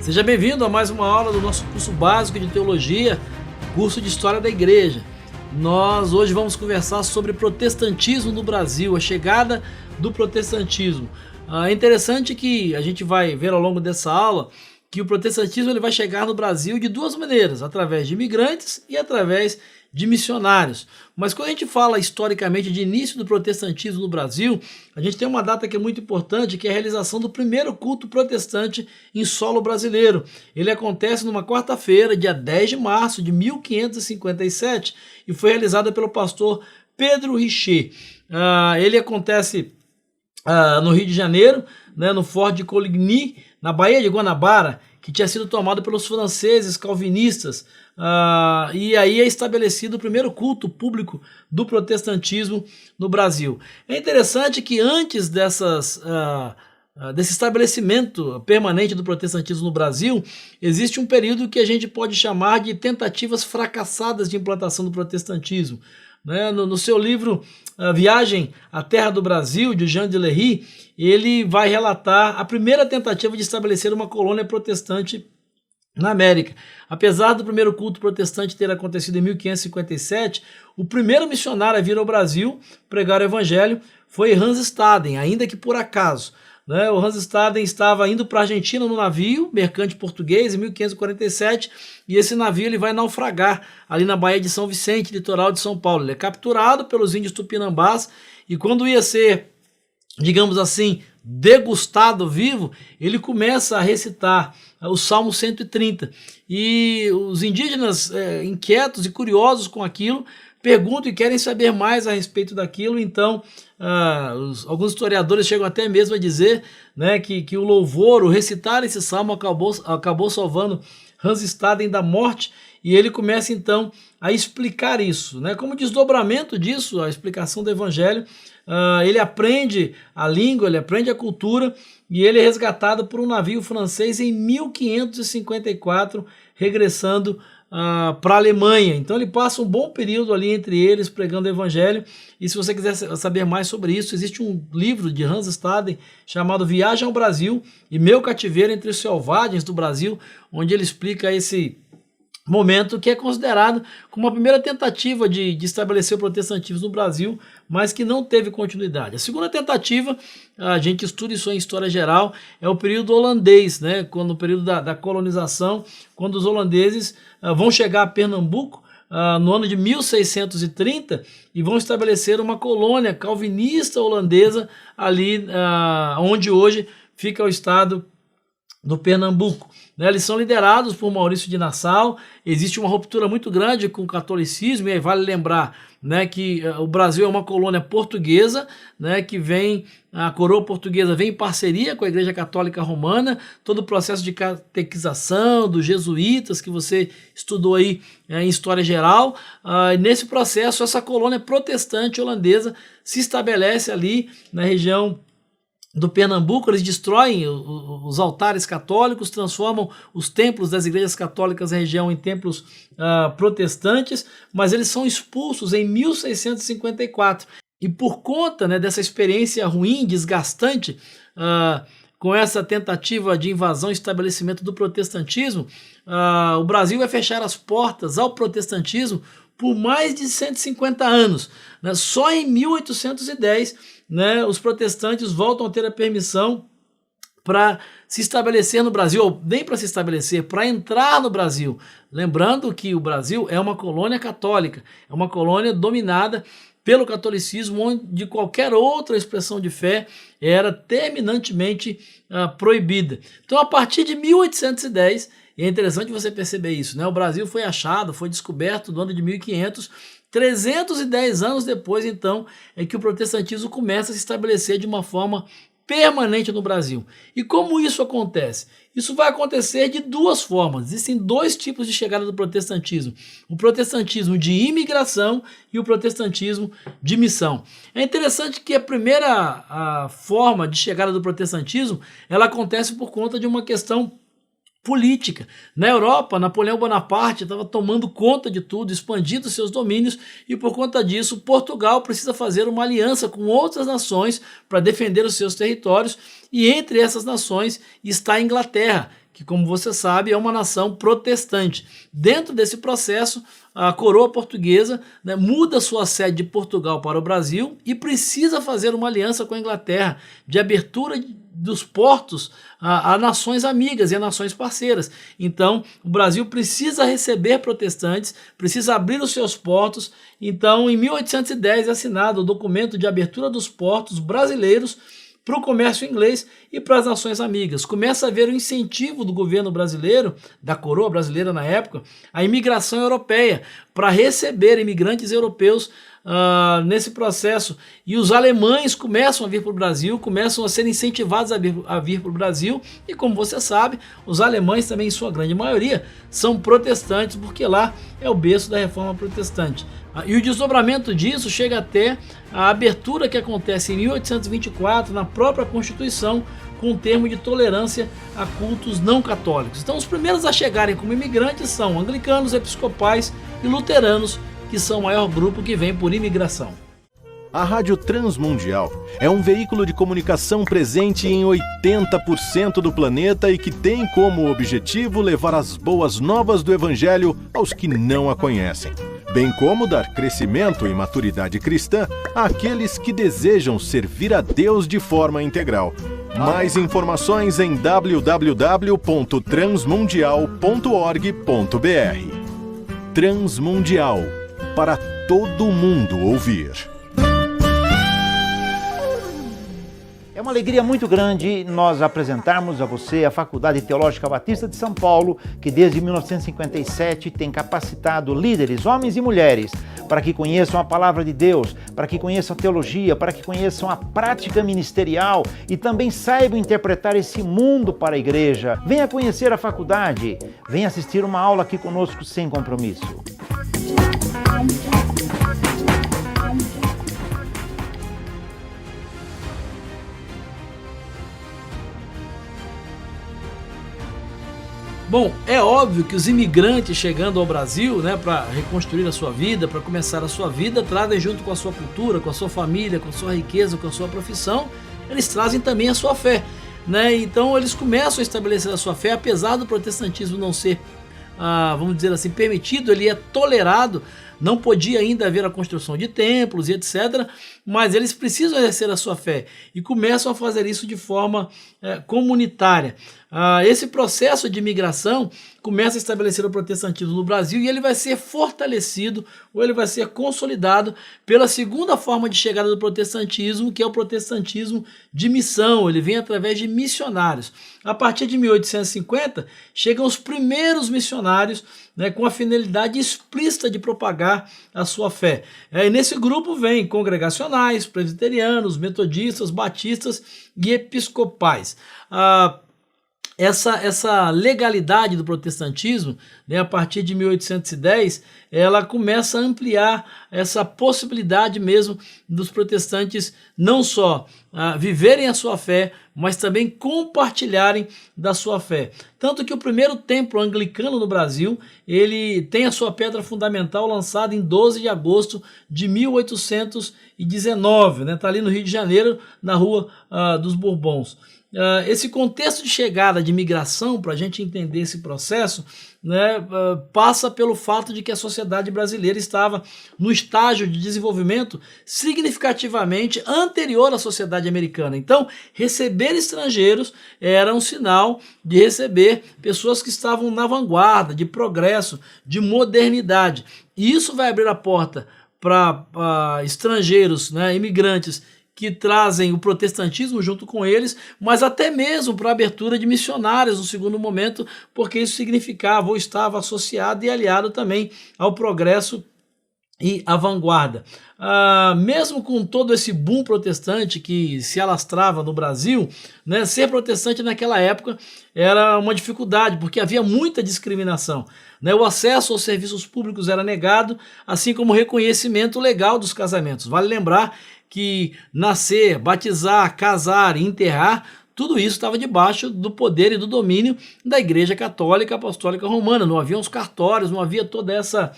Seja bem-vindo a mais uma aula do nosso curso básico de teologia, curso de história da igreja. Nós hoje vamos conversar sobre protestantismo no Brasil, a chegada do protestantismo. É interessante que a gente vai ver ao longo dessa aula que o protestantismo ele vai chegar no Brasil de duas maneiras, através de imigrantes e através de missionários. Mas quando a gente fala historicamente de início do protestantismo no Brasil, a gente tem uma data que é muito importante, que é a realização do primeiro culto protestante em solo brasileiro. Ele acontece numa quarta-feira, dia 10 de março de 1557, e foi realizado pelo pastor Pedro Richer. Ele acontece no Rio de Janeiro, no Forte de Coligny, na Baía de Guanabara, que tinha sido tomado pelos franceses calvinistas, e aí é estabelecido o primeiro culto público do protestantismo no Brasil. É interessante que antes desse estabelecimento permanente do protestantismo no Brasil, existe um período que a gente pode chamar de tentativas fracassadas de implantação do protestantismo. No seu livro Viagem à Terra do Brasil, de Jean de Lery, ele vai relatar a primeira tentativa de estabelecer uma colônia protestante na América. Apesar do primeiro culto protestante ter acontecido em 1557, o primeiro missionário a vir ao Brasil pregar o evangelho foi Hans Staden, ainda que por acaso. O Hans Staden estava indo para a Argentina no navio mercante português em 1547, e esse navio ele vai naufragar ali na Baía de São Vicente, litoral de São Paulo. Ele é capturado pelos índios tupinambás, e quando ia ser, digamos assim, degustado vivo, ele começa a recitar o Salmo 130. E os indígenas, inquietos e curiosos com aquilo, perguntam e querem saber mais a respeito daquilo. Então, alguns historiadores chegam até mesmo a dizer, que o louvor, o recitar esse salmo acabou salvando Hans Staden da morte, e ele começa então a explicar isso. Como desdobramento disso, a explicação do evangelho, ele aprende a língua, ele aprende a cultura, e ele é resgatado por um navio francês em 1554, regressando para a Alemanha. Então ele passa um bom período ali entre eles pregando o evangelho. E se você quiser saber mais sobre isso, existe um livro de Hans Staden chamado Viagem ao Brasil e Meu Cativeiro entre os Selvagens do Brasil, onde ele explica esse momento que é considerado como a primeira tentativa de estabelecer o protestantismo no Brasil, mas que não teve continuidade. A segunda tentativa, a gente estuda isso em história geral, é o período holandês, quando o período da colonização, quando os holandeses vão chegar a Pernambuco no ano de 1630 e vão estabelecer uma colônia calvinista holandesa ali onde hoje fica o estado do Pernambuco. Eles são liderados por Maurício de Nassau. Existe uma ruptura muito grande com o catolicismo, e aí vale lembrar que o Brasil é uma colônia portuguesa, que vem, a coroa portuguesa vem em parceria com a Igreja Católica Romana, todo o processo de catequização dos jesuítas que você estudou aí em história geral. Nesse processo, essa colônia protestante holandesa se estabelece ali na região do Pernambuco. Eles destroem os altares católicos, transformam os templos das igrejas católicas da região em templos protestantes, mas eles são expulsos em 1654. E por conta dessa experiência ruim, desgastante, com essa tentativa de invasão e estabelecimento do protestantismo, o Brasil vai fechar as portas ao protestantismo por mais de 150 anos. Só em 1810, os protestantes voltam a ter a permissão para se estabelecer no Brasil, ou nem para se estabelecer, para entrar no Brasil. Lembrando que o Brasil é uma colônia católica, é uma colônia dominada pelo catolicismo, onde qualquer outra expressão de fé era terminantemente proibida. Então, a partir de 1810, é interessante você perceber isso, o Brasil foi achado, foi descoberto no ano de 1500, 310 anos depois, então, é que o protestantismo começa a se estabelecer de uma forma permanente no Brasil. E como isso acontece? Isso vai acontecer de duas formas. Existem dois tipos de chegada do protestantismo: o protestantismo de imigração e o protestantismo de missão. É interessante que a primeira forma de chegada do protestantismo, ela acontece por conta de uma questão política. Na Europa, Napoleão Bonaparte estava tomando conta de tudo, expandindo seus domínios, e por conta disso, Portugal precisa fazer uma aliança com outras nações para defender os seus territórios, e entre essas nações está a Inglaterra, que, como você sabe, é uma nação protestante. Dentro desse processo, a coroa portuguesa, né, muda sua sede de Portugal para o Brasil e precisa fazer uma aliança com a Inglaterra de abertura dos portos a nações amigas e a nações parceiras. Então, o Brasil precisa receber protestantes, precisa abrir os seus portos. Então, em 1810 é assinado o documento de abertura dos portos brasileiros para o comércio inglês e para as nações amigas. Começa a haver o incentivo do governo brasileiro, da coroa brasileira na época, à imigração europeia, para receber imigrantes europeus nesse processo. E os alemães começam a vir para o Brasil, começam a ser incentivados a vir para o Brasil, e como você sabe, os alemães também, em sua grande maioria, são protestantes, porque lá é o berço da reforma protestante. E o desdobramento disso chega até a abertura que acontece em 1824 na própria Constituição, com o termo de tolerância a cultos não católicos. Então, os primeiros a chegarem como imigrantes são anglicanos, episcopais e luteranos, que são o maior grupo que vem por imigração. A Rádio Transmundial é um veículo de comunicação presente em 80% do planeta e que tem como objetivo levar as boas novas do Evangelho aos que não a conhecem, bem como dar crescimento e maturidade cristã àqueles que desejam servir a Deus de forma integral. Mais informações em www.transmundial.org.br. Transmundial, para todo mundo ouvir. É uma alegria muito grande nós apresentarmos a você a Faculdade Teológica Batista de São Paulo, que desde 1957 tem capacitado líderes, homens e mulheres, para que conheçam a palavra de Deus, para que conheçam a teologia, para que conheçam a prática ministerial e também saibam interpretar esse mundo para a igreja. Venha conhecer a faculdade, venha assistir uma aula aqui conosco sem compromisso. Bom, é óbvio que os imigrantes chegando ao Brasil, né, para reconstruir a sua vida, para começar a sua vida, trazem junto com a sua cultura, com a sua família, com a sua riqueza, com a sua profissão, eles trazem também a sua fé, né? Então eles começam a estabelecer a sua fé, apesar do protestantismo não ser, vamos dizer assim, permitido, ele é tolerado. Não podia ainda haver a construção de templos e etc., mas eles precisam exercer a sua fé e começam a fazer isso de forma comunitária. Esse processo de migração começa a estabelecer o protestantismo no Brasil e ele vai ser fortalecido ou ele vai ser consolidado pela segunda forma de chegada do protestantismo, que é o protestantismo de missão. Ele vem através de missionários. A partir de 1850, chegam os primeiros missionários, né, com a finalidade explícita de propagar a sua fé. E nesse grupo vem congregacionais, presbiterianos, metodistas, batistas e episcopais. Essa legalidade do protestantismo, né, a partir de 1810, ela começa a ampliar essa possibilidade mesmo dos protestantes não só viverem a sua fé, mas também compartilharem da sua fé. Tanto que o primeiro templo anglicano no Brasil, ele tem a sua pedra fundamental lançada em 12 de agosto de 1819, né? Tá ali no Rio de Janeiro, na Rua dos Bourbons. Esse contexto de chegada, de migração, para a gente entender esse processo, né, passa pelo fato de que a sociedade brasileira estava no estágio de desenvolvimento significativamente anterior à sociedade americana. Então, receber estrangeiros era um sinal de receber pessoas que estavam na vanguarda, de progresso, de modernidade. E isso vai abrir a porta para estrangeiros, né, imigrantes, que trazem o protestantismo junto com eles, mas até mesmo para a abertura de missionários no segundo momento, porque isso significava ou estava associado e aliado também ao progresso e à vanguarda. Mesmo com todo esse boom protestante que se alastrava no Brasil, né, ser protestante naquela época era uma dificuldade, porque havia muita discriminação. Né, o acesso aos serviços públicos era negado, assim como o reconhecimento legal dos casamentos. Vale lembrar que nascer, batizar, casar e enterrar, tudo isso estava debaixo do poder e do domínio da Igreja Católica Apostólica Romana. Não havia os cartórios, não havia toda essa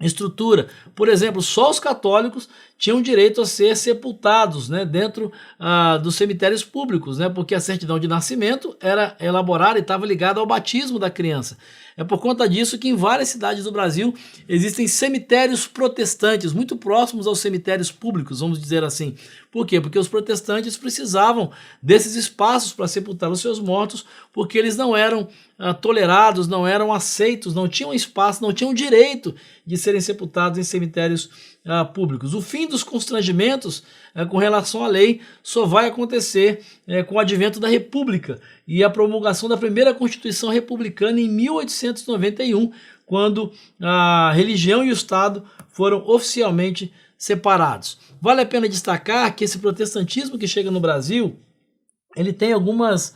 estrutura. Por exemplo, só os católicos tinham direito a ser sepultados, né, dentro dos cemitérios públicos, né, porque a certidão de nascimento era elaborada e estava ligada ao batismo da criança. É por conta disso que em várias cidades do Brasil existem cemitérios protestantes, muito próximos aos cemitérios públicos, vamos dizer assim. Por quê? Porque os protestantes precisavam desses espaços para sepultar os seus mortos, porque eles não eram tolerados, não eram aceitos, não tinham espaço, não tinham direito de serem sepultados em cemitérios públicos. O fim dos constrangimentos com relação à lei só vai acontecer com o advento da República e a promulgação da primeira Constituição Republicana em 1891, quando a religião e o Estado foram oficialmente separados. Vale a pena destacar que esse protestantismo que chega no Brasil, ele tem algumas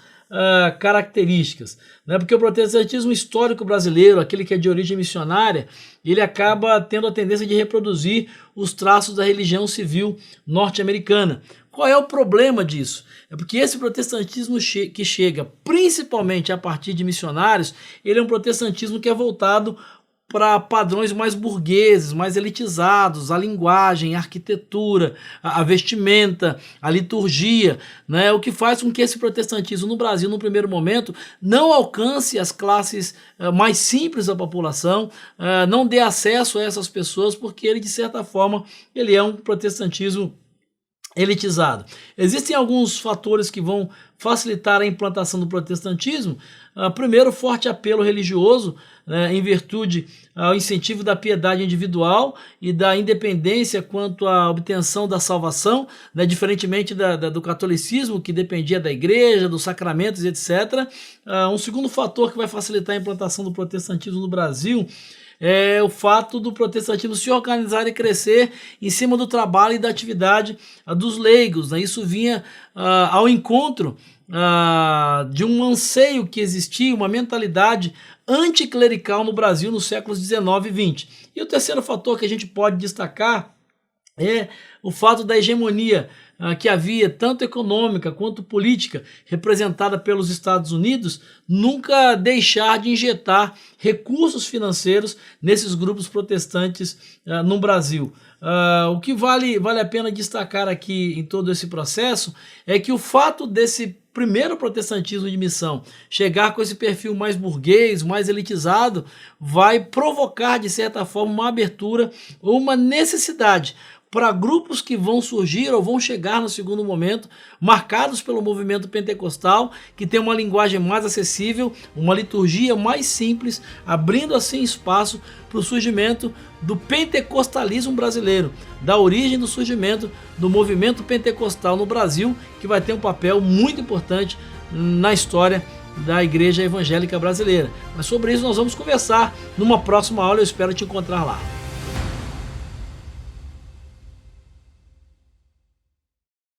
características, né? Porque o protestantismo histórico brasileiro, aquele que é de origem missionária, ele acaba tendo a tendência de reproduzir os traços da religião civil norte-americana. Qual é o problema disso? É porque esse protestantismo que chega principalmente a partir de missionários, ele é um protestantismo que é voltado para padrões mais burgueses, mais elitizados, a linguagem, a arquitetura, a vestimenta, a liturgia, né? O que faz com que esse protestantismo no Brasil, no primeiro momento, não alcance as classes mais simples da população, não dê acesso a essas pessoas, porque ele, de certa forma, ele é um protestantismo elitizado. Existem alguns fatores que vão facilitar a implantação do protestantismo. Primeiro, forte apelo religioso, em virtude ao incentivo da piedade individual e da independência quanto à obtenção da salvação, né, diferentemente do catolicismo, que dependia da igreja, dos sacramentos, etc. Um segundo fator que vai facilitar a implantação do protestantismo no Brasil é o fato do protestantismo se organizar e crescer em cima do trabalho e da atividade dos leigos, né? Isso vinha ao encontro de um anseio que existia, uma mentalidade anticlerical no Brasil nos séculos 19 e 20. E o terceiro fator que a gente pode destacar é o fato da hegemonia que havia, tanto econômica quanto política, representada pelos Estados Unidos, nunca deixar de injetar recursos financeiros nesses grupos protestantes no Brasil. O que vale a pena destacar aqui em todo esse processo é que o fato desse primeiro protestantismo de missão chegar com esse perfil mais burguês, mais elitizado, vai provocar, de certa forma, uma abertura ou uma necessidade para grupos que vão surgir ou vão chegar no segundo momento, marcados pelo movimento pentecostal, que tem uma linguagem mais acessível, uma liturgia mais simples, abrindo assim espaço para o surgimento do pentecostalismo brasileiro, da origem do surgimento do movimento pentecostal no Brasil, que vai ter um papel muito importante na história da Igreja Evangélica Brasileira. Mas sobre isso nós vamos conversar numa próxima aula, eu espero te encontrar lá.